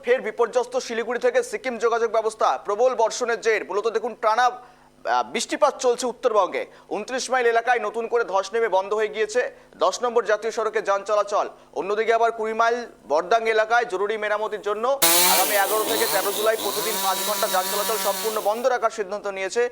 ফের বিপর্যস্ত শিলিগুড়ি থেকে সিকিম যোগাযোগ ব্যবস্থা। প্রবল বর্ষণের জের মূলত দেখুন টানা বৃষ্টিপাত চলছে উত্তরবঙ্গে। 29 মাইল এলাকায় নতুন করে ধস নেমে বন্ধ হয়ে গিয়েছে 10 নম্বর জাতীয় সড়কে যান চলাচল। অন্যদিকে আবার 20 মাইল বর্দাং এলাকায় জরুরি মেরামতির জন্য আগামী 11 থেকে 13 জুলাই প্রতিদিন 5 ঘন্টা যান চলাচল সম্পূর্ণ বন্ধ রাখার সিদ্ধান্ত নিয়েছে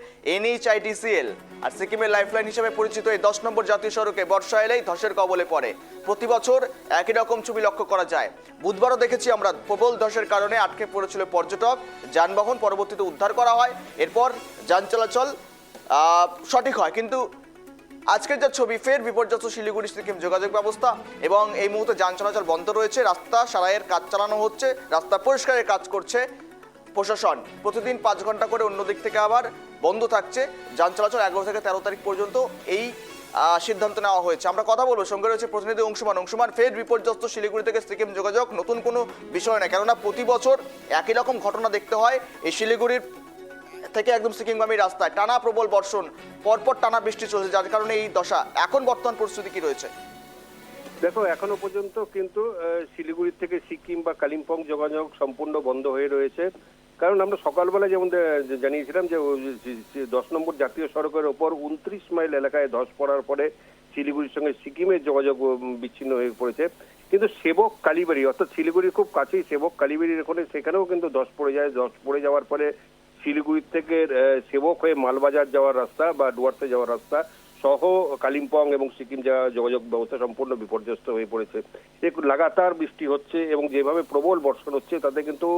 NHITCL। আর সিকিমের লাইফলাইন হিসেবে পরিচিত এই 10 নম্বর জাতীয় সড়কে বর্ষা এলেই ধসের কবলে পড়ে। প্রতি বছর একই রকম ছবি লক্ষ্য করা যায়। বুধবারও দেখেছি আমরা প্রবল ধসের কারণে আটকে পড়েছিল পর্যটক, যানবাহন পরবর্তীতে উদ্ধার করা হয়, এরপর যান চলাচল সঠিক হয়। কিন্তু আজকের যে ছবি ফের বিপর্যস্ত শিলিগুড়ি সিকিম যোগাযোগ ব্যবস্থা এবং এই মুহূর্তে যান চলাচল বন্ধ রয়েছে। রাস্তা সারাইয়ের কাজ চালানো হচ্ছে, রাস্তা পরিষ্কারের কাজ করছে প্রশাসন। প্রতিদিন 5 ঘন্টা করে অন্য দিক থেকে আবার বন্ধ থাকছে যান চলাচল। 11 থেকে 13 তারিখ পর্যন্ত এই সিদ্ধান্ত নেওয়া হয়েছে। আমরা কথা বলবো, সঙ্গে রয়েছে প্রতিনিধি অংশুমান। ফের বিপর্যস্ত শিলিগুড়ি থেকে সিকিম যোগাযোগ নতুন কোনো বিষয় না, কেননা প্রতি বছর একই রকম ঘটনা দেখতে হয়। এই শিলিগুড়ির থেকে একদম সিকিমগামী রাস্তায় টানা প্রবল বর্ষণ, পরপর টানা বৃষ্টি চলছে, যার কারণে এই দশা। এখন বর্তমান পরিস্থিতি কি রয়েছে? দেখো, এখনো পর্যন্ত কিন্তু শিলিগুড়ি থেকে সিকিম বা কালিম্পং যোগাযোগ সম্পূর্ণ বন্ধ হয়ে রয়েছে। কারণ আমরা সকালবেলা যেমন জানিয়েছিলাম যে 10 নম্বর জাতীয় সড়কের ওপর 29 মাইল এলাকায় ধস পড়ার পরে শিলিগুড়ির সঙ্গে সিকিমের যোগাযোগ বিচ্ছিন্ন হয়ে পড়েছে। কিন্তু সেবক কালীবাড়ি, অর্থাৎ শিলিগুড়ির খুব কাছেই সেবক কালীবাড়ির ওখানে, সেখানেও কিন্তু ধস পড়ে যায়। ধস পড়ে যাওয়ার পরে শিলিগুড়ি থেকে সেবক হয়ে মালবাজার যাওয়ার রাস্তা বা ডুয়ার্সে যাওয়ার রাস্তা সহ কালিম্পং এবং সিকিম যোগাযোগ ব্যবস্থা সম্পূর্ণ বিপর্যস্ত হয়ে পড়েছে। লাগাতার বৃষ্টি হচ্ছে এবং যেভাবে প্রবল বর্ষণ হচ্ছে তাতে কিন্তু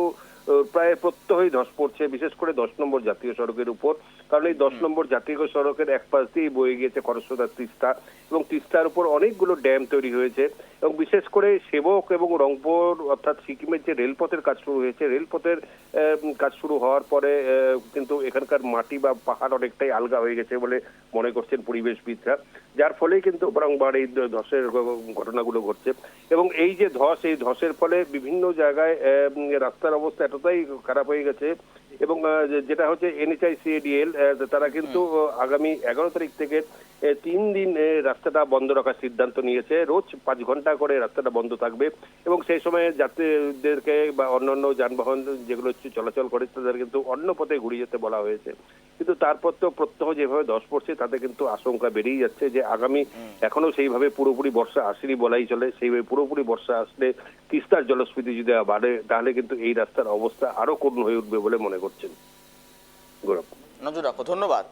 প্রায় প্রত্যহই ধস পড়ছে, বিশেষ করে 10 নম্বর জাতীয় সড়কের উপর। কারণ এই 10 নম্বর জাতীয় সড়কের এক পাশ দিয়েই বয়ে গিয়েছে খরস্রোতা তিস্তা এবং তিস্তার উপর অনেকগুলো ড্যাম তৈরি হয়েছে। এবং বিশেষ করে সেবক এবং রংপুর অর্থাৎ সিকিমের যে রেলপথের কাজ শুরু হয়েছে, রেলপথের কাজ শুরু হওয়ার পরে কিন্তু এখানকার মাটি বা পাহাড় অনেকটাই আলগা হয়ে গেছে বলে মনে করছেন পরিবেশবিদরা, যার ফলে কিন্তু বারংবার এই ধসের ঘটনাগুলো ঘটছে। এবং এই যে ধস, এই ধসের ফলে বিভিন্ন জায়গায় রাস্তার অবস্থা এতটাই খারাপ হয়ে গেছে। এবং যেটা হচ্ছে NHICADL, তারা কিন্তু আগামী 11 তারিখ থেকে 3 দিন রাস্তাটা বন্ধ রাখার সিদ্ধান্ত নিয়েছে। রোজ 5 ঘন্টা করে রাস্তাটা বন্ধ থাকবে এবং সেই সময় যাত্রীদেরকে বা অন্যান্য যানবাহন যেগুলো চলাচল করে তাদের কিন্তু অন্য পথে ঘুরিয়ে যেতে বলা হয়েছে। কিন্তু তারপর তো প্রত্যহ যেভাবে ধস পড়ছে তাতে কিন্তু আশঙ্কা বেড়েই যাচ্ছে যে আগামী এখনো সেইভাবে পুরোপুরি বর্ষা আসেনি বলাই চলে। সেইভাবে পুরোপুরি বর্ষা আসলে তিস্তার জলস্ফীতি যদি বাড়ে তাহলে কিন্তু এই রাস্তার অবস্থা আরো করুণ হয়ে উঠবে বলে মনে করছেন। গৌরব, নজর রাখো। ধন্যবাদ।